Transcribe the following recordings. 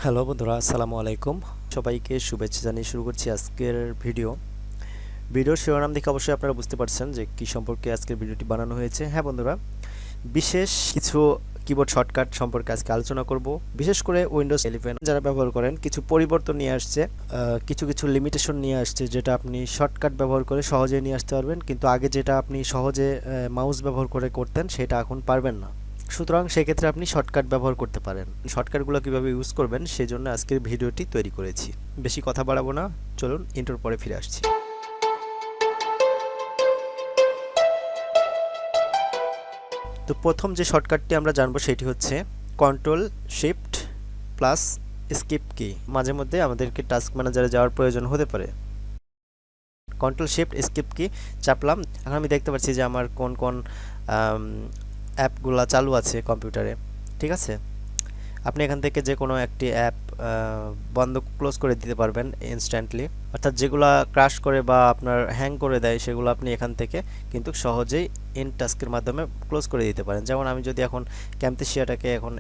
Hello বন্ধুরা, আসসালামু আলাইকুম। সবাইকে শুভেচ্ছা জানিয়ে শুরু করছি আজকের ভিডিওর শিরোনাম দেখে অবশ্যই আপনারা বুঝতে পারছেন যে কি সম্পর্কে আজকের ভিডিওটি বানানো হয়েছে। হ্যাঁ বন্ধুরা, বিশেষ কিছু কিবোর্ড শর্টকাট সম্পর্কে আজকে আলোচনা করব। বিশেষ করে উইন্ডোজ 11 যারা ব্যবহার করেন কিছু পরিবর্তন নিয়ে আসছে, কিছু লিমিটেশন নিয়ে আসছে, যেটা আপনি শর্টকাট ব্যবহার করে সহজে নিয়ে আসতে পারবেন, কিন্তু আগে যেটা আপনি সহজে মাউস ব্যবহার করে করতেন সেটা এখন পারবেন না। সুতরাং সেক্ষেত্রে আপনি শর্টকাট ব্যবহার করতে পারেন। শর্টকাটগুলো কীভাবে ইউজ করবেন সেজন্য আজকের ভিডিওটি তৈরি করেছি। বেশি কথা বাড়াবো না, চলুন ইন্ট্রোর পরে ফিরে আসছি। তো প্রথম যে শর্টকাটটি আমরা জানবো সেটি হচ্ছে কন্ট্রোল শিফট প্লাস স্কিপ কি। মাঝে মধ্যে আমাদেরকে টাস্ক ম্যানেজারে যাওয়ার প্রয়োজন হতে পারে। কন্ট্রোল শিফট স্কিপ কি চাপলাম। এখন আমি দেখতে পাচ্ছি যে আমার কোন কোন অ্যাপগুলো চালু আছে কম্পিউটারে, ঠিক আছে। আপনি এখান থেকে যে কোনো একটি অ্যাপ বন্ধ ক্লোজ করে দিতে পারবেন ইনস্ট্যান্টলি, অর্থাৎ যেগুলো ক্র্যাশ করে বা আপনার হ্যাং করে দেয় সেগুলো আপনি এখান থেকে কিন্তু সহজেই ইন টাস্কের মাধ্যমে ক্লোজ করে দিতে পারেন। যেমন আমি যদি এখন ক্যামথেসিয়াটাকে এখন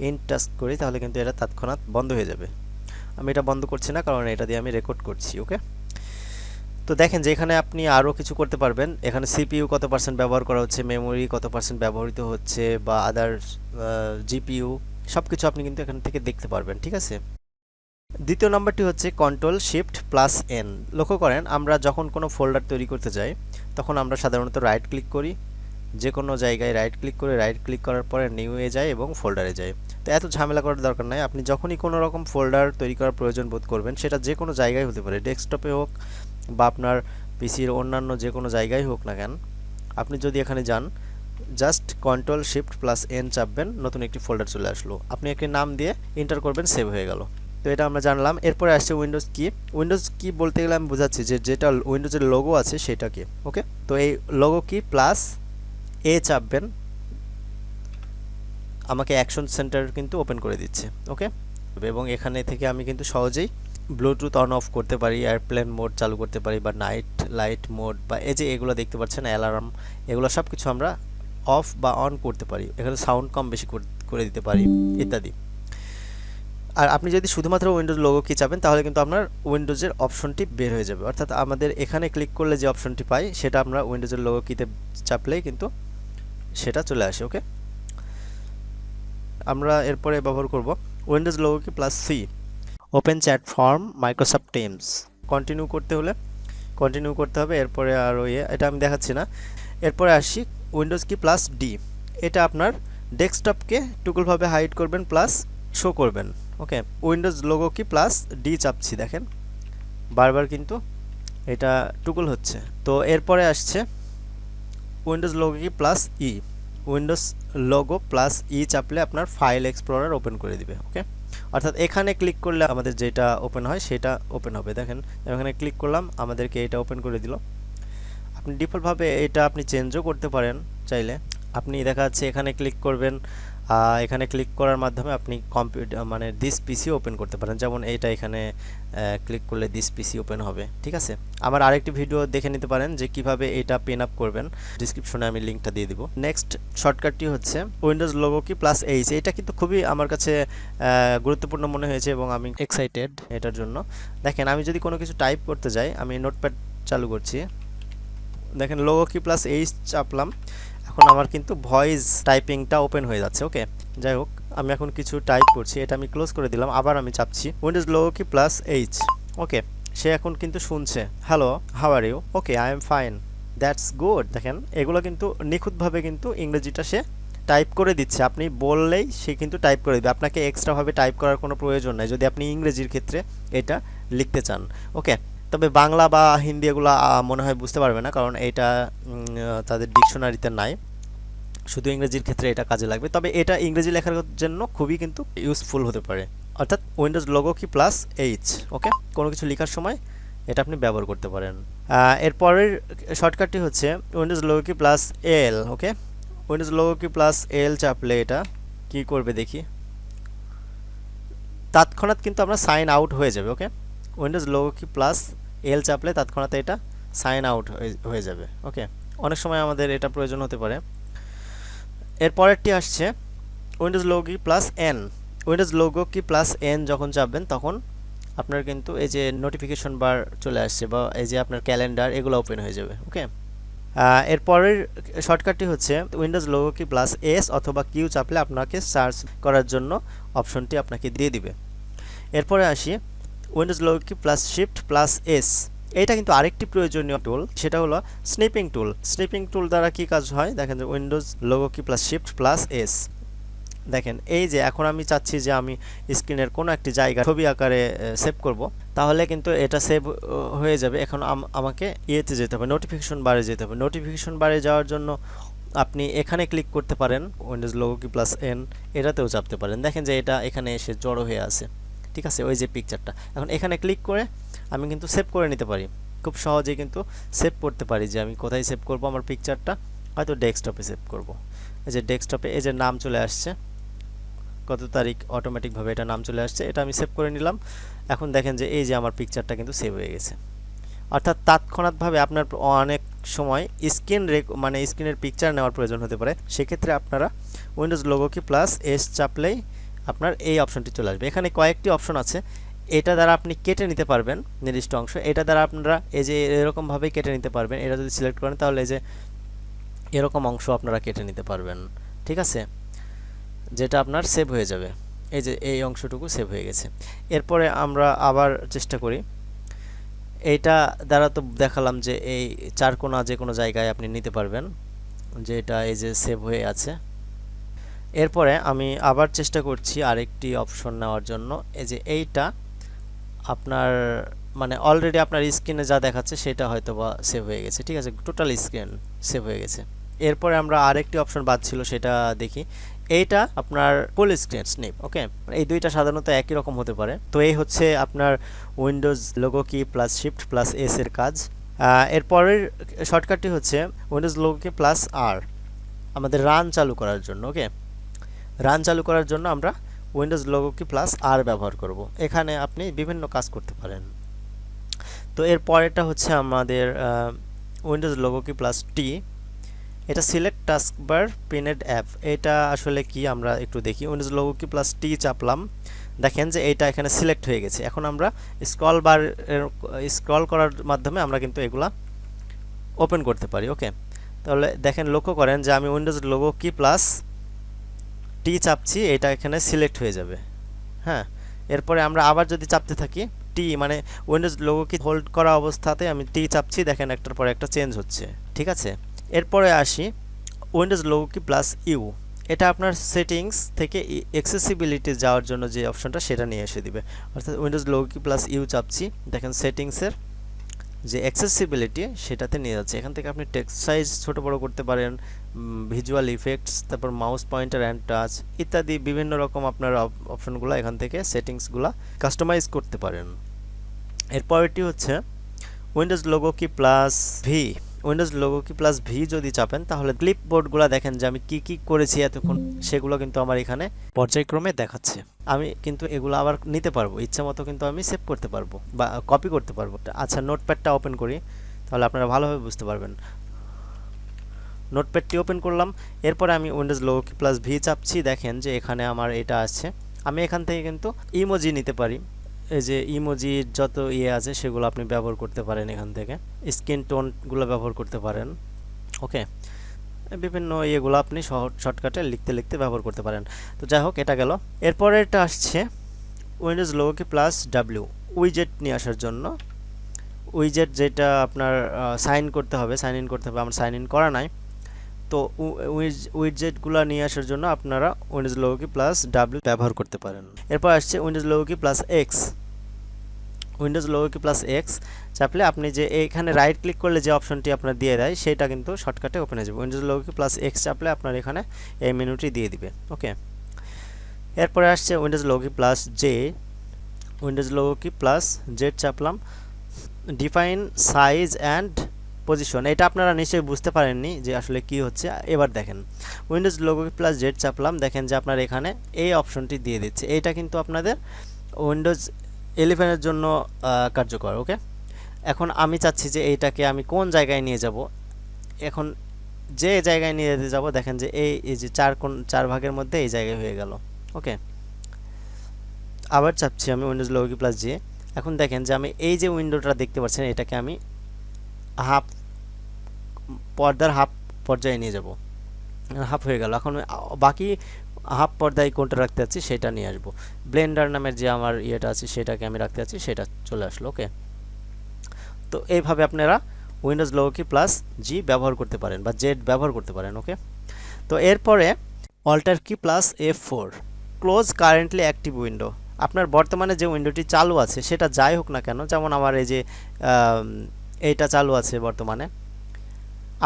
ইন টাস্ক করি তাহলে কিন্তু এটা তৎক্ষণাৎ বন্ধ হয়ে যাবে। আমি এটা বন্ধ করছি না, কারণ এটা দিয়ে আমি রেকর্ড করছি। ওকে, তো দেখেন যে এখানে আপনি আরও কিছু করতে পারবেন। এখানে সিপিইউ কত পার্সেন্ট ব্যবহার করা হচ্ছে, মেমোরি কত পার্সেন্ট ব্যবহৃত হচ্ছে, বা আদার জিপিইউ সব কিছু আপনি কিন্তু এখান থেকে দেখতে পারবেন, ঠিক আছে। দ্বিতীয় নাম্বারটি হচ্ছে কন্ট্রোল শিফট প্লাস এন। লক্ষ্য করেন আমরা যখন কোনো ফোল্ডার তৈরি করতে যাই তখন আমরা সাধারণত রাইট ক্লিক করি, যে কোনো জায়গায় রাইট ক্লিক করে রাইট ক্লিক করার পরে নিউয়ে যায় এবং ফোল্ডারে যায়। তো এত ঝামেলা করার দরকার নাই। আপনি যখনই কোনো রকম ফোল্ডার তৈরি করার প্রয়োজন বোধ করবেন, সেটা যে কোনো জায়গায় হতে পারে, ডেস্কটপে হোক বা আপনার পিসির অন্যান্য যে কোনো জায়গায় হোক না কেন, আপনি যদি এখানে যান just control shift plus N চাপবেন, নতুন একটি ফোল্ডার চলে আসলো। আপনি একটি নাম দিয়ে এন্টার করবেন, সেভ হয়ে গেল। তো এটা আমরা জানলাম। এরপরে আসছে উইন্ডোজ কি। উইন্ডোজ কি বলতে গেলে আমি বোঝাচ্ছি যে যেটা উইন্ডোজের লোগো আছে সেটা কি। ওকে, তো এই লোগো কি প্লাস এ চাপবেন, আমাকে অ্যাকশন সেন্টার কিন্তু ওপেন করে দিচ্ছে। ওকে, এবং এখানে থেকে আমি কিন্তু সহজেই ব্লুটুথ অন অফ করতে পারি, এয়ারপ্লেন মোড চালু করতে পারি, বা নাইট লাইট মোড, বা এই যে এগুলো দেখতে পাচ্ছেন অ্যালার্ম, এগুলো সব কিছু আমরা অফ বা অন করতে পারি। এখানে সাউন্ড কম বেশি করে দিতে পারি ইত্যাদি। আর আপনি যদি শুধুমাত্র উইন্ডোজ লোগো কি চাপেন তাহলে কিন্তু আপনার উইন্ডোজের অপশনটি বের হয়ে যাবে, অর্থাৎ আমাদের এখানে ক্লিক করলে যে অপশনটি পাই সেটা আমরা উইন্ডোজের লোগো কিতে চাপলেই কিন্তু সেটা চলে আসে। ওকে, আমরা এরপরে ব্যবহার করব Windows logo key plus C. Open chat from Microsoft Teams. Continue করতে হলে কন্টিনিউ করতে হবে। এরপরে আর এটা আমি দেখাচ্ছি না। এরপরে আসি উইন্ডোজ কি প্লাস ডি। এটা আপনার ডেস্কটপকে টুকলভাবে হাইড করবেন প্লাস শো করবেন। ওকে, Windows logo key plus D চাপছি, দেখেন বারবার কিন্তু এটা টুকল হচ্ছে। তো এরপরে আসছে Windows logo key plus E. Windows logo plus E চাপলে আপনার ফাইল এক্সপ্লোরার ওপেন করে দিবে। ওকে, অর্থাৎ এখানে ক্লিক করলে আমাদের যেটা ওপেন হয় সেটা ওপেন হবে। দেখেন এখানে ক্লিক করলাম, আমাদেরকে এটা ওপেন করে দিল। আপনি ডিফল্টভাবে এটা আপনি চেঞ্জও করতে পারেন চাইলে। আপনি দেখা যাচ্ছে এখানে ক্লিক করবেন, এখানে ক্লিক করার মাধ্যমে আপনি কম্পিউটার মানে দিস পিসি ওপেন করতে পারেন। যেমন এইটা এখানে ক্লিক করলে দিস পিসি ওপেন হবে, ঠিক আছে। আমার আরেকটি ভিডিও দেখে নিতে পারেন যে কিভাবে এটা পেন আপ করবেন, ডিসক্রিপশনে আমি লিঙ্কটা দিয়ে দিব। নেক্সট শর্টকাটটি হচ্ছে Windows logo key plus H. এটা কিন্তু খুবই আমার কাছে গুরুত্বপূর্ণ মনে হয়েছে এবং আমি এক্সাইটেড এটার জন্য। দেখেন আমি যদি কোনো কিছু টাইপ করতে যাই, আমি নোটপ্যাড চালু করছি, দেখেন লোগো কি প্লাস এইচ চাপলাম, এখন আমার কিন্তু ভয়েস টাইপিংটা ওপেন হয়ে যাচ্ছে। ওকে, যাই হোক আমি এখন কিছু টাইপ করছি, এটা আমি ক্লোজ করে দিলাম, আবার আমি চাপছি Windows logo key plus H. Okay, সে এখন কিন্তু শুনছে, hello how are you, okay I am fine, that's good. দেখেন এগুলো কিন্তু নিখুঁতভাবে কিন্তু ইংরেজিটা সে টাইপ করে দিচ্ছে। আপনি বললেই সে কিন্তু টাইপ করে দেবে, আপনাকে এক্সট্রাভাবে টাইপ করার কোনো প্রয়োজন নাই যদি আপনি ইংরেজির ক্ষেত্রে এটা লিখতে চান। ওকে, তবে বাংলা বা হিন্দি এগুলো মনে হয় বুঝতে পারবে না, কারণ এটা তাদের ডিকশনারিতে নাই। শুধু ইংরেজির ক্ষেত্রে এটা কাজে লাগবে, তবে এটা ইংরেজি লেখার জন্য খুবই কিন্তু ইউজফুল হতে পারে। অর্থাৎ Windows logo key plus H. ওকে, কোনো কিছু লেখার সময় এটা আপনি ব্যবহার করতে পারেন। এরপরের শর্টকাটটি হচ্ছে Windows logo key plus L. ওকে, Windows logo key plus L চাপলে এটা কি করবে দেখি, তৎক্ষণাৎ কিন্তু আমরা সাইন আউট হয়ে যাবে। ওকে, Windows logo key plus L চাপলে তৎক্ষণাৎ এটা সাইন আউট হয়ে যাবে। ওকে, অনেক সময় আমাদের এটা প্রয়োজন হতে পারে। এরপরেরটি আসছে Windows logo key plus N. Windows logo key plus N যখন চাপবেন তখন আপনার কিন্তু এই যে নোটিফিকেশন বার চলে আসছে বা এই যে আপনার ক্যালেন্ডার এগুলো ওপেন হয়ে যাবে। ওকে, এরপরের শর্টকাটটি হচ্ছে Windows logo key plus S অথবা কিউ চাপলে আপনাকে সার্চ করার জন্য অপশনটি আপনাকে দিয়ে দিবে। এরপরে আসি Windows logo key plus shift plus S, এটা কিন্তু আরেকটি প্রয়োজনীয় টুল, সেটা হলো স্নিপিং টুল। স্নিপিং টুল দ্বারা কি কাজ হয় দেখেন, যে Windows logo key plus shift plus S, দেখেন এই যে এখন আমি চাচ্ছি যে আমি স্ক্রিনের কোনো একটি জায়গা ছবি আকারে সেভ করব, তাহলে কিন্তু এটা সেভ হয়ে যাবে। এখন আমাকে ইয়েতে যেতে হবে, নোটিফিকেশন বারে যেতে হবে। নোটিফিকেশন বারে যাওয়ার জন্য আপনি এখানে ক্লিক করতে পারেন, Windows logo key plus N এটাতেও চাপতে পারেন। দেখেন যে এটা এখানে এসে জড়ো হয়ে আছে, ঠিক আছে, ওই যে পিকচারটা। এখন এখানে ক্লিক করে আমি কিন্তু সেভ করে নিতে পারি, খুব সহজেই কিন্তু সেভ করতে পারি যে আমি কোথায় সেভ করব আমার পিকচারটা, হয়তো ডেস্কটপে সেভ করব। এই যে ডেস্কটপে এই যে নাম চলে আসছে, কত তারিখ অটোমেটিকভাবে এটা নাম চলে আসছে, এটা আমি সেভ করে নিলাম। এখন দেখেন যে এই যে আমার পিকচারটা কিন্তু সেভ হয়ে গেছে। অর্থাৎ তাৎক্ষণিকভাবে আপনার অনেক সময় মানে স্ক্রিনের পিকচার নেওয়ার প্রয়োজন হতে পারে, সেক্ষেত্রে আপনারা Windows logo key plus S চাপলেই আপনার এই অপশনটি চলে আসবে। এখানে কয়েকটি অপশন আছে, এটা দ্বারা আপনি কেটে নিতে পারবেন নির্দিষ্ট অংশ, এটা দ্বারা আপনারা এই যে এরকমভাবেই কেটে নিতে পারবেন। এটা যদি সিলেক্ট করেন তাহলে এই যে এরকম অংশ আপনারা কেটে নিতে পারবেন, ঠিক আছে, যেটা আপনার সেভ হয়ে যাবে। এই যে এই অংশটুকু সেভ হয়ে গেছে। এরপরে আমরা আবার চেষ্টা করি, এইটা দ্বারা তো দেখালাম যে এই চার কোণা যে কোনো জায়গায় আপনি নিতে পারবেন, যে এটা এই যে সেভ হয়ে আছে। এরপরে আমি আবার চেষ্টা করছি আরেকটি অপশন নেওয়ার জন্য, এই যে এইটা আপনার মানে অলরেডি আপনার স্ক্রিনে যা দেখাচ্ছে সেটা হয়তো বা সেভ হয়ে গেছে, ঠিক আছে, টোটাল স্ক্রিন সেভ হয়ে গেছে। এরপরে আমরা আরেকটি অপশন বাদ ছিল সেটা দেখি, এইটা আপনার ফুল স্ক্রিন স্নিপ। ওকে, এই দুইটা সাধারণত একই রকম হতে পারে। তো এই হচ্ছে আপনার Windows logo key plus shift plus S এর কাজ। এরপরের শর্টকাটটি হচ্ছে উইন্ডোজ লোগো কি প্লাস আর, আমাদের রান চালু করার জন্য। ওকে, রান চালু করার জন্য আমরা উইন্ডোজ লোগো কি প্লাস আর ব্যবহার করব। এখানে আপনি বিভিন্ন কাজ করতে পারেন। তো এর পরেরটা হচ্ছে আমাদের উইন্ডোজ লোগো কি প্লাস টি, এটা সিলেক্ট টাস্কবার পিনেড অ্যাপ, এটা আসলে কি আমরা একটু দেখি। উইন্ডোজ লোগো কি প্লাস টি চাপলাম, দেখেন যে এইটা এখানে সিলেক্ট হয়ে গেছে। এখন আমরা স্ক্রল করার মাধ্যমে আমরা কিন্তু এগুলা ওপেন করতে পারি। ওকে, তাহলে দেখেন লক্ষ্য করেন যে আমি উইন্ডোজ লোগো কি প্লাস টি চাপছি, এটা এখানে সিলেক্ট হয়ে যাবে। হ্যাঁ, এরপরে আমরা আবার যদি চাপতে থাকি টি, মানে উইন্ডোজ লোগো কি হোল্ড করা অবস্থাতে আমি টি চাপছি, দেখেন একটার পরে একটা চেঞ্জ হচ্ছে, ঠিক আছে। এরপরে আসি Windows logo key plus you, এটা আপনার সেটিংস থেকে অ্যাক্সেসিবিলিটি যাওয়ার জন্য যে অপশনটা সেটা নিয়ে এসে দিবে। অর্থাৎ Windows logo key plus you চাপছি, দেখেন সেটিংসের যে অ্যাক্সেসিবিলিটি সেটাতে নিয়ে যাচ্ছে। এখান থেকে আপনি টেক্সট সাইজ ছোট বড় করতে পারেন, ভিজুয়াল ইফেক্টস, তারপর মাউস পয়েন্টার অ্যান্ড টাচ ইত্যাদি বিভিন্ন রকম আপনার অপশনগুলো এখান থেকে সেটিংসগুলো কাস্টমাইজ করতে পারেন। এরপরটি হচ্ছে Windows logo key plus V, Windows logo key plus V যদি চাপেন তাহলে ক্লিপবোর্ডগুলো দেখেন যে আমি কি কি করেছি এতক্ষণ, সেগুলো কিন্তু আমার এখানে পর্যায়ক্রমে দেখাচ্ছে। আমি কিন্তু এগুলো আবার নিতে পারবো, ইচ্ছা মতো কিন্তু আমি সেভ করতে পারবো বা কপি করতে পারবো। আচ্ছা, নোটপ্যাডটা ওপেন করি তাহলে আপনারা ভালোভাবে বুঝতে পারবেন। নোটপ্যাডটি ওপেন করলাম, এরপরে আমি Windows logo key plus V চাপছি, দেখেন যে এখানে আমার এটা আছে। আমি এখান থেকে কিন্তু ইমোজি নিতে পারি, এই যে ইমোজির যত আছে সেগুলো আপনি ব্যবহার করতে পারেন, এখান থেকে স্কিন টোনগুলো ব্যবহার করতে পারেন। ওকে, বিভিন্ন ইয়েগুলো আপনি শর্টকাটে লিখতে লিখতে ব্যবহার করতে পারেন। তো যাই হোক, এটা গেল। এরপরে এটা আসছে Windows logo key plus W, উইজেট নিয়ে আসার জন্য। উইজেট যেটা আপনার সাইন করতে হবে, সাইন ইন করতে হবে, আমার সাইন ইন করা নাই। তো উইজেটগুলো নিয়ে আসার জন্য আপনারা Windows logo key plus W ব্যবহার করতে পারেন। এরপর আসছে Windows logo key plus x, Windows logo key plus X চাপলে আপনি যে এখানে রাইট ক্লিক করলে যে অপশনটি আপনার দিয়ে দেয় সেটা কিন্তু শর্টকাটে ওপেন হয়ে যাবে। Windows logo key plus X চাপলে আপনার এখানে এই মেনুটি দিয়ে দিবে। ওকে, এরপরে আসছে Windows logo key plus J, Windows logo key plus Z চাপলাম, ডিফাইন সাইজ অ্যান্ড পজিশন, এটা আপনারা নিশ্চয়ই বুঝতে পারেননি যে আসলে কি হচ্ছে। এবার দেখেন Windows logo key plus Z চাপলাম, দেখেন যে আপনার এখানে এই অপশনটি দিয়ে দিচ্ছে। এইটা কিন্তু আপনাদের উইন্ডোজ 11-এর জন্য কার্যকর। ওকে, এখন আমি চাচ্ছি যে এইটাকে আমি কোন জায়গায় নিয়ে যাব। এখন যে জায়গায় নিয়ে যেতে যাব, দেখেন যে এই যে চার ভাগের মধ্যে এই জায়গায় হয়ে গেল। ওকে, আবার চাপছি আমি উইন্ডোজ লোগো কি প্লাস জি। এখন দেখেন যে আমি এই যে উইন্ডোটা দেখতে পাচ্ছেন এটাকে আমি হাফ পর্দার হাফ পর্যায়ে নিয়ে যাব, হাফ হয়ে গেল। এখন বাকি হাফ পর্দায় কোনটা রাখতে যাচ্ছি সেটা নিয়ে আসবো। ব্লেন্ডার নামের যে আমার ইয়েটা আছে সেটাকে আমি রাখতে যাচ্ছি, সেটা চলে আসলো। ওকে, তো এইভাবে আপনারা উইন্ডোজ লোগো কি প্লাস জি ব্যবহার করতে পারেন বা জেড ব্যবহার করতে পারেন। ওকে, তো এরপরে অল্টার কি plus F4 close currently active window. আপনার বর্তমানে যে উইন্ডোটি চালু আছে সেটা যাই হোক না কেন, যেমন আমার এই যে এইটা চালু আছে বর্তমানে,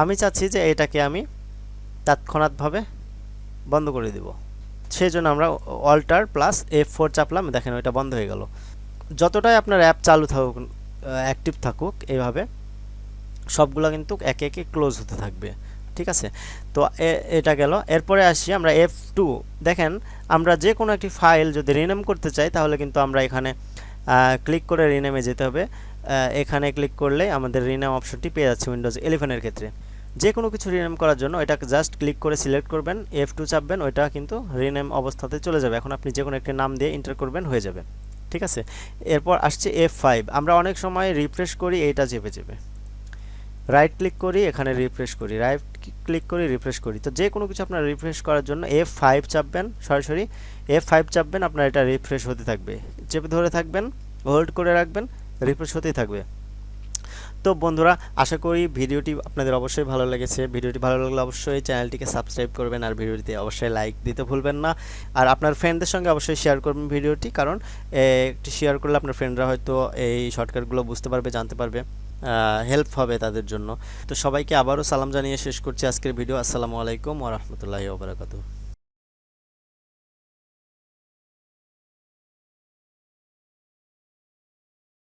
আমি চাচ্ছি যে এটাকে আমি তাৎক্ষণাৎভাবে বন্ধ করে দিব। সেই জন্য আমরা অল্টার প্লাস F4 চাপলাম, দেখেন ওইটা বন্ধ হয়ে গেল। যতটাই আপনার অ্যাপ চালু থাকুক, অ্যাক্টিভ থাকুক, এইভাবে সবগুলো কিন্তু একে একে ক্লোজ হতে থাকবে। ঠিক আছে, তো এটা গেল। এরপরে আসি আমরা F2। দেখেন আমরা যে কোনো একটি ফাইল যদি রিনেম করতে চাই তাহলে কিন্তু আমরা এখানে ক্লিক করে রিনেমে যেতে হবে। এখানে ক্লিক করলে আমাদের রিনেম অপশনটি পেয়ে যাচ্ছে উইন্ডোজ 11-এর ক্ষেত্রে। যে কোনো কিছু রিনেম করার জন্য এটাকে জাস্ট ক্লিক করে সিলেক্ট করবেন, F2 চাপবেন, ওইটা কিন্তু রিনেম অবস্থাতে চলে যাবে। এখন আপনি যে কোনো একটি নাম দিয়ে এন্টার করবেন, হয়ে যাবে। ঠিক আছে, এরপর আসছে F5। আমরা অনেক সময় রিফ্রেশ করি এইটা চেপে চেপে, রাইট ক্লিক করি, এখানে রিফ্রেশ করি, রাইট ক্লিক করি, রিফ্রেশ করি। তো যে কোনো কিছু আপনার রিফ্রেশ করার জন্য F5 চাপবেন, সরাসরি F5 চাপবেন, আপনার এটা রিফ্রেশ হতে থাকবে। চেপে ধরে থাকবেন, হোল্ড করে রাখবেন, রিফ্রেশ হতেই থাকবে। তো বন্ধুরা, আশা করি ভিডিওটি আপনাদের অবশ্যই ভালো লেগেছে। ভিডিওটি ভালো লাগলে অবশ্যই চ্যানেলটিকে সাবস্ক্রাইব করবেন, আর ভিডিওটিতে অবশ্যই লাইক দিতে ভুলবেন না। আর আপনার ফ্রেন্ডদের সঙ্গে অবশ্যই শেয়ার করবেন ভিডিওটি, কারণ একটি শেয়ার করলে আপনার ফ্রেন্ডরা হয়তো এই শর্টকাটগুলো বুঝতে পারবে, জানতে পারবে, হেল্প হবে তাদের জন্য। তো সবাইকে আবারও সালাম জানিয়ে শেষ করছি আজকের ভিডিও। আসসালামু আলাইকুম ওয়া রাহমাতুল্লাহি ওয়া বারাকাতুহু।